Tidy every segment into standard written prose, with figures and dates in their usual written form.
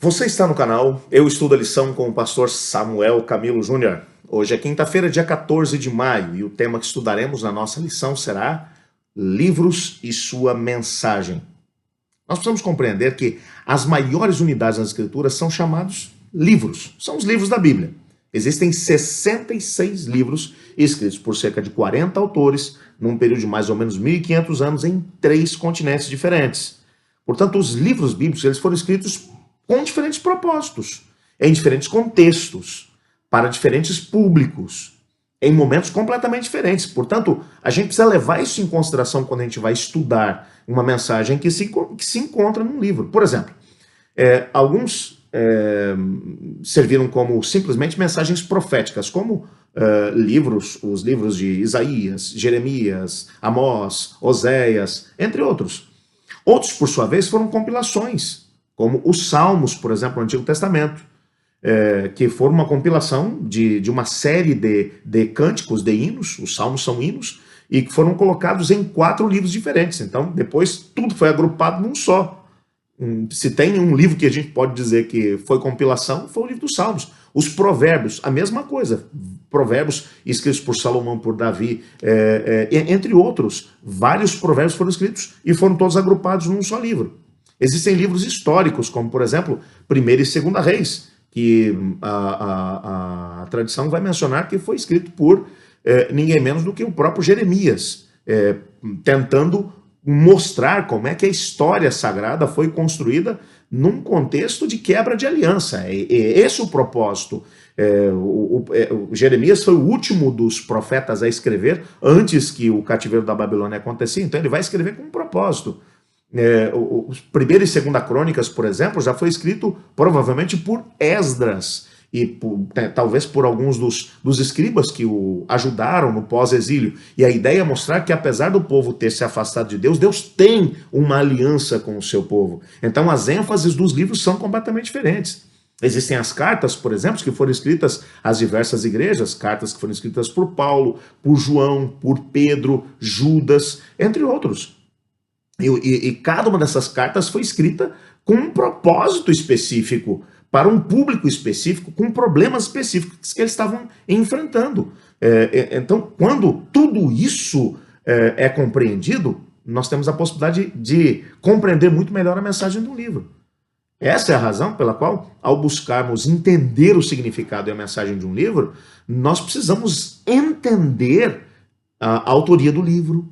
Você está no canal Eu Estudo a Lição com o pastor Samuel Camilo Júnior. Hoje é quinta-feira, dia 14 de maio, e o tema que estudaremos na nossa lição será Livros e sua mensagem. Nós precisamos compreender que as maiores unidades das Escrituras são chamados livros, são os livros da Bíblia. Existem 66 livros escritos por cerca de 40 autores, num período de mais ou menos 1.500 anos, em 3 continentes diferentes. Portanto, os livros bíblicos eles foram escritos com diferentes propósitos, em diferentes contextos, para diferentes públicos, em momentos completamente diferentes. Portanto, a gente precisa levar isso em consideração quando a gente vai estudar uma mensagem que se encontra num livro. Por exemplo, alguns serviram como simplesmente mensagens proféticas, como os livros de Isaías, Jeremias, Amós, Oséias, entre outros. Outros, por sua vez, foram compilações, como os Salmos, por exemplo, no Antigo Testamento, que foram uma compilação de uma série de cânticos, de hinos. Os Salmos são hinos, e que foram colocados em 4 livros diferentes. Então, depois, tudo foi agrupado num só. Se tem um livro que a gente pode dizer que foi compilação, foi o livro dos Salmos. Os Provérbios, a mesma coisa. Provérbios escritos por Salomão, por Davi, entre outros. Vários provérbios foram escritos e foram todos agrupados num só livro. Existem livros históricos, como, por exemplo, 1ª e 2ª Reis, que a tradição vai mencionar que foi escrito por ninguém menos do que o próprio Jeremias, tentando mostrar como é que a história sagrada foi construída num contexto de quebra de aliança. Esse é o propósito. O Jeremias foi o último dos profetas a escrever antes que o cativeiro da Babilônia acontecia, então ele vai escrever com um propósito. Os 1ª e 2ª Crônicas, por exemplo, já foi escrito provavelmente por Esdras e talvez por alguns dos escribas que o ajudaram no pós-exílio. E a ideia é mostrar que, apesar do povo ter se afastado de Deus, Deus tem uma aliança com o seu povo. Então as ênfases dos livros são completamente diferentes. Existem as cartas, por exemplo, que foram escritas às diversas igrejas, cartas que foram escritas por Paulo, por João, por Pedro, Judas, entre outros. E cada uma dessas cartas foi escrita com um propósito específico, para um público específico, com problemas específicos que eles estavam enfrentando. Então, quando tudo isso é compreendido, nós temos a possibilidade de compreender muito melhor a mensagem do livro. Essa é a razão pela qual, ao buscarmos entender o significado e a mensagem de um livro, nós precisamos entender a autoria do livro,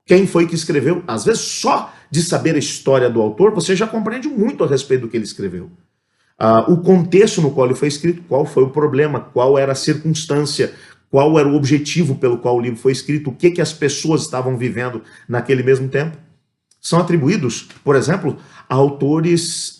quem foi que escreveu. Às vezes, só de saber a história do autor, você já compreende muito a respeito do que ele escreveu. O contexto no qual ele foi escrito, qual foi o problema, qual era a circunstância, qual era o objetivo pelo qual o livro foi escrito, o que as pessoas estavam vivendo naquele mesmo tempo. São atribuídos, por exemplo, a autores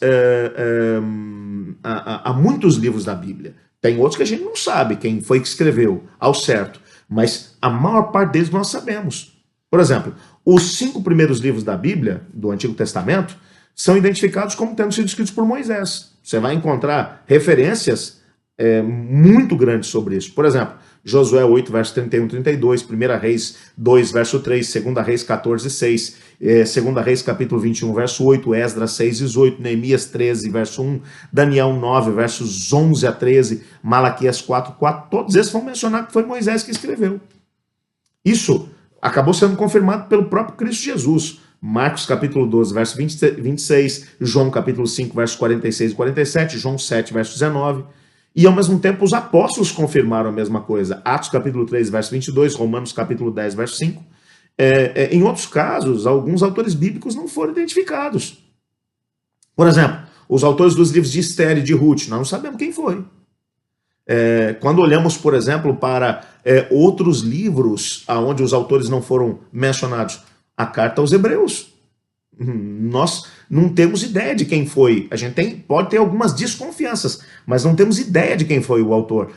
a muitos livros da Bíblia. Tem outros que a gente não sabe quem foi que escreveu ao certo, mas a maior parte deles nós sabemos. Por exemplo, os 5 primeiros livros da Bíblia, do Antigo Testamento, são identificados como tendo sido escritos por Moisés. Você vai encontrar referências muito grandes sobre isso. Por exemplo, Josué 8, verso 31 e 32, 1ª Reis 2, verso 3, 2ª Reis 14, 6, 2ª Reis capítulo 21, verso 8, Esdras 6, 18, Neemias 13, verso 1, Daniel 9, versos 11 a 13, Malaquias 4, 4, todos esses vão mencionar que foi Moisés que escreveu. Isso acabou sendo confirmado pelo próprio Cristo Jesus. Marcos capítulo 12, verso 26, João capítulo 5, verso 46 e 47, João 7, verso 19. E ao mesmo tempo os apóstolos confirmaram a mesma coisa. Atos capítulo 3, verso 22, Romanos capítulo 10, verso 5. Em outros casos, alguns autores bíblicos não foram identificados. Por exemplo, os autores dos livros de Esther e de Ruth, nós não sabemos quem foi. Quando olhamos, por exemplo, para outros livros onde os autores não foram mencionados, a carta aos Hebreus, nós não temos ideia de quem foi. A gente pode ter algumas desconfianças, mas não temos ideia de quem foi o autor.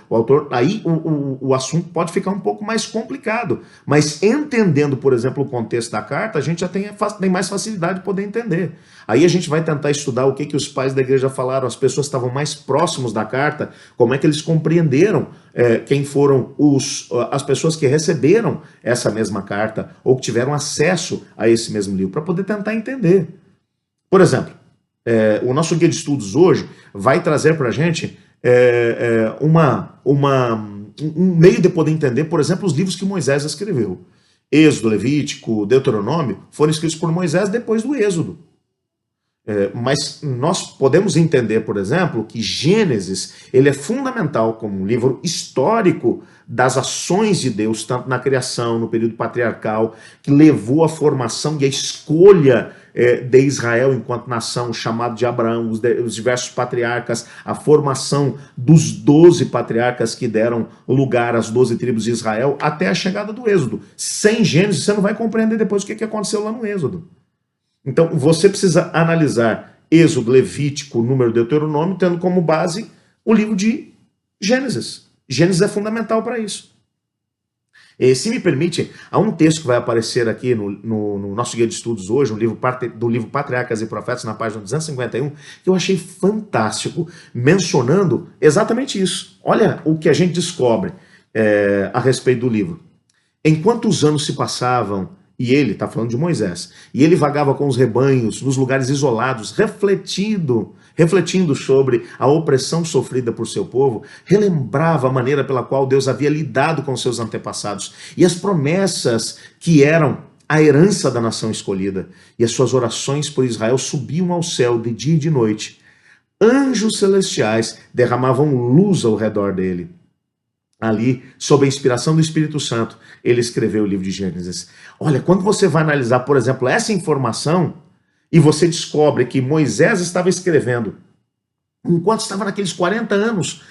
Aí o assunto pode ficar um pouco mais complicado, mas entendendo, por exemplo, o contexto da carta, a gente já tem mais facilidade de poder entender. Aí a gente vai tentar estudar o que os pais da igreja falaram, as pessoas que estavam mais próximos da carta, como é que eles compreenderam quem foram as pessoas que receberam essa mesma carta ou que tiveram acesso a esse mesmo livro, para poder tentar entender. Por exemplo, O nosso guia de estudos hoje vai trazer para a gente um meio de poder entender, por exemplo, os livros que Moisés escreveu. Êxodo, Levítico, Deuteronômio foram escritos por Moisés depois do Êxodo. Mas nós podemos entender, por exemplo, que Gênesis ele é fundamental como um livro histórico das ações de Deus, tanto na criação, no período patriarcal, que levou à formação e à escolha de Israel enquanto nação, o chamado de Abraão, os diversos patriarcas, a formação dos 12 patriarcas que deram lugar às 12 tribos de Israel, até a chegada do Êxodo. Sem Gênesis, você não vai compreender depois o que aconteceu lá no Êxodo. Então, você precisa analisar Êxodo, Levítico, Número, Deuteronômio, tendo como base o livro de Gênesis. Gênesis é fundamental para isso. E, se me permite, há um texto que vai aparecer aqui no nosso guia de estudos hoje, do livro Patriarcas e Profetas, na página 251, que eu achei fantástico, mencionando exatamente isso. Olha o que a gente descobre a respeito do livro. Enquanto os anos se passavam, e ele, está falando de Moisés, e ele vagava com os rebanhos nos lugares isolados, refletindo sobre a opressão sofrida por seu povo, relembrava a maneira pela qual Deus havia lidado com seus antepassados e as promessas que eram a herança da nação escolhida. E as suas orações por Israel subiam ao céu de dia e de noite. Anjos celestiais derramavam luz ao redor dele. Ali, sob a inspiração do Espírito Santo, ele escreveu o livro de Gênesis. Olha, quando você vai analisar, por exemplo, essa informação, e você descobre que Moisés estava escrevendo enquanto estava naqueles 40 anos,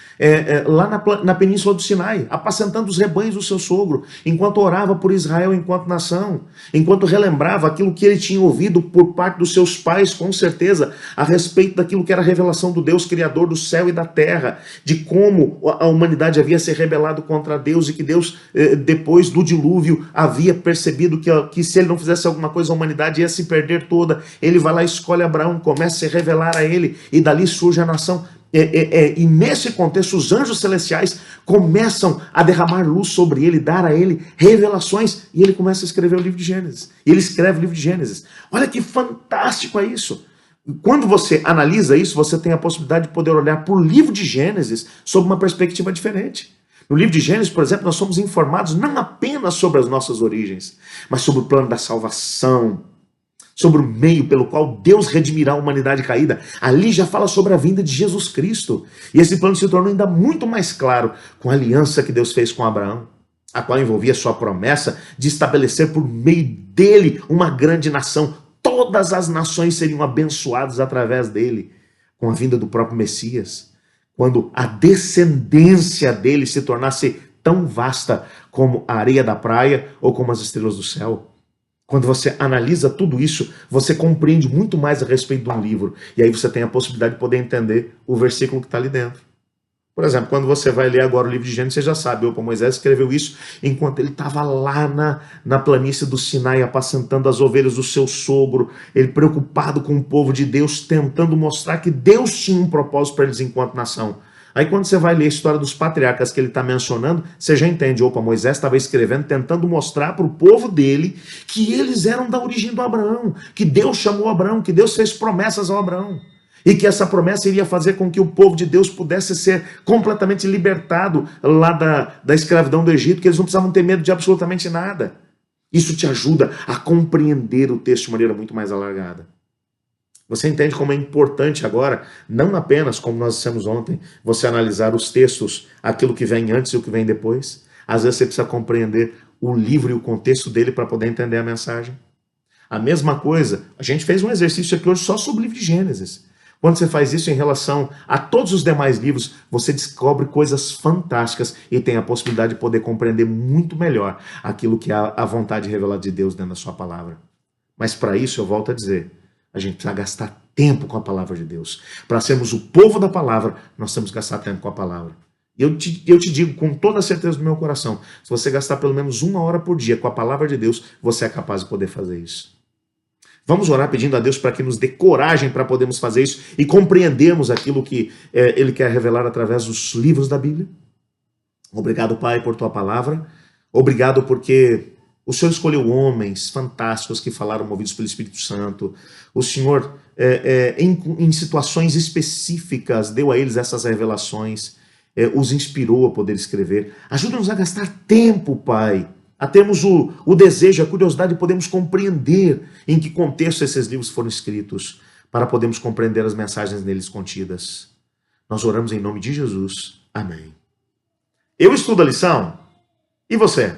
lá na península do Sinai, apacentando os rebanhos do seu sogro, enquanto orava por Israel enquanto nação, enquanto relembrava aquilo que ele tinha ouvido por parte dos seus pais, com certeza, a respeito daquilo que era a revelação do Deus Criador do céu e da terra, de como a humanidade havia se rebelado contra Deus e que Deus, depois do dilúvio, havia percebido que se ele não fizesse alguma coisa, a humanidade ia se perder toda. Ele vai lá, escolhe Abraão, começa a se revelar a ele, e dali surge a nação. E nesse contexto, os anjos celestiais começam a derramar luz sobre ele, dar a ele revelações, e ele começa a escrever o livro de Gênesis. E ele escreve o livro de Gênesis. Olha que fantástico é isso. Quando você analisa isso, você tem a possibilidade de poder olhar para o livro de Gênesis sob uma perspectiva diferente. No livro de Gênesis, por exemplo, nós somos informados não apenas sobre as nossas origens, mas sobre o plano da salvação, sobre o meio pelo qual Deus redimirá a humanidade caída. Ali já fala sobre a vinda de Jesus Cristo. E esse plano se tornou ainda muito mais claro com a aliança que Deus fez com Abraão, a qual envolvia sua promessa de estabelecer por meio dele uma grande nação. Todas as nações seriam abençoadas através dele, com a vinda do próprio Messias, quando a descendência dele se tornasse tão vasta como a areia da praia ou como as estrelas do céu. Quando você analisa tudo isso, você compreende muito mais a respeito de um livro. E aí você tem a possibilidade de poder entender o versículo que está ali dentro. Por exemplo, quando você vai ler agora o livro de Gênesis, você já sabe, Moisés escreveu isso enquanto ele estava lá na planície do Sinai, apacentando as ovelhas do seu sogro, ele preocupado com o povo de Deus, tentando mostrar que Deus tinha um propósito para eles enquanto nação. Aí quando você vai ler a história dos patriarcas que ele está mencionando, você já entende, Moisés estava escrevendo, tentando mostrar para o povo dele que eles eram da origem do Abraão, que Deus chamou Abraão, que Deus fez promessas ao Abraão, e que essa promessa iria fazer com que o povo de Deus pudesse ser completamente libertado lá da escravidão do Egito, que eles não precisavam ter medo de absolutamente nada. Isso te ajuda a compreender o texto de maneira muito mais alargada. Você entende como é importante agora, não apenas, como nós dissemos ontem, você analisar os textos, aquilo que vem antes e o que vem depois. Às vezes você precisa compreender o livro e o contexto dele para poder entender a mensagem. A mesma coisa, a gente fez um exercício aqui hoje só sobre o livro de Gênesis. Quando você faz isso em relação a todos os demais livros, você descobre coisas fantásticas e tem a possibilidade de poder compreender muito melhor aquilo que é a vontade revelada de Deus dentro da sua palavra. Mas para isso, eu volto a dizer, a gente precisa gastar tempo com a palavra de Deus. Para sermos o povo da palavra, nós temos que gastar tempo com a palavra. Eu te digo com toda a certeza do meu coração, se você gastar pelo menos 1 hora por dia com a palavra de Deus, você é capaz de poder fazer isso. Vamos orar pedindo a Deus para que nos dê coragem para podermos fazer isso e compreendermos aquilo que Ele quer revelar através dos livros da Bíblia. Obrigado, Pai, por Tua palavra. Obrigado porque o Senhor escolheu homens fantásticos que falaram movidos pelo Espírito Santo. O Senhor em situações específicas, deu a eles essas revelações, os inspirou a poder escrever. Ajuda-nos a gastar tempo, Pai, a termos o desejo, a curiosidade de podermos compreender em que contexto esses livros foram escritos, para podermos compreender as mensagens neles contidas. Nós oramos em nome de Jesus. Amém. Eu estudo a lição. E você?